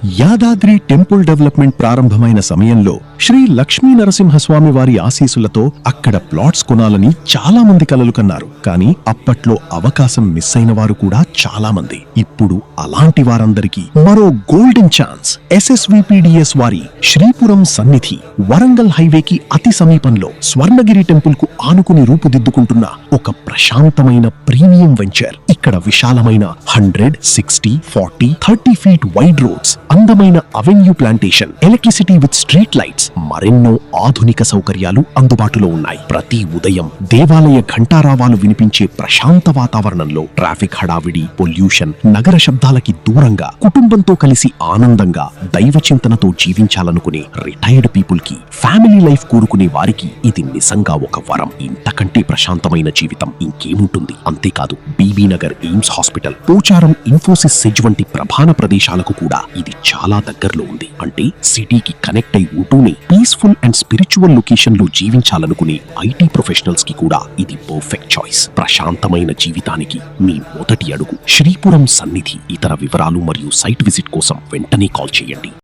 Yadadri temple development ప్రారంభమైన సమయంలో శ్రీ లక్ష్మీ నరసింహస్వామి వారి ఆశీసులతో అక్కడ ప్లాట్స్ కొనాలని చాలా మంది కలలు కన్నారు. కానీ అప్పట్లో అవకాశం మిస్ అయిన వారు కూడా చాలా మంది. ఇప్పుడు అలాంటి వారందరికీ మరో గోల్డెన్ ఛాన్స్. SSVPDS వారి శ్రీపురం సన్నిధి వరంగల్ హైవేకి అతి సమీపంలో స్వర్ణగిరి టెంపుల్ కు ఆనుకుని రూపుదిద్దుకుంటున్న ఒక ప్రశాంతమైన ప్రీమియం వెంచర్. ఇక్కడ విశాలమైన 100, 60, 40, 30 ఫీట్ వైడ్ రోడ్స్, అందమైన avenue plantation, electricity with street lights, మరెన్నో ఆధునిక సౌకర్యాలు అందుబాటులో ఉన్నాయి. ప్రతి ఉదయం దేవాలయ ఘంటారావాలు వినిపించే ప్రశాంత వాతావరణంలో ట్రాఫిక్ హడావిడి, పొల్యూషన్, నగర శబ్దాలకి దూరంగా కుటుంబంతో కలిసి ఆనందంగా దైవ చింతనతో జీవించాలనుకునే రిటైర్డ్ పీపుల్ కి, ఫ్యామిలీ లైఫ్ కోరుకునే వారికి ఇది నిజంగా ఒక వరం. ఇంతకంటే ప్రశాంతమైన జీవితం ఇంకేముంటుంది? అంతేకాదు, Bibi Nagar AIIMS hospital, Pocharam Infosys SEZ వంటి ప్రధాన ప్రదేశాలకు కూడా ఇది చాలా దగ్గరలో ఉంది. అంటే సిటీకి కనెక్ట్ అయి ఉంటూనే పీస్ఫుల్ అండ్ స్పిరిచువల్ లొకేషన్ లో జీవించాలనుకునే IT ప్రొఫెషనల్స్ కి కూడా ఇది పర్ఫెక్ట్ చాయిస్. ప్రశాంతమైన జీవితానికి మీ మొదటి అడుగు శ్రీపురం సన్నిధి. ఇతర వివరాలు మరియు సైట్ విజిట్ కోసం వెంటనే కాల్ చేయండి.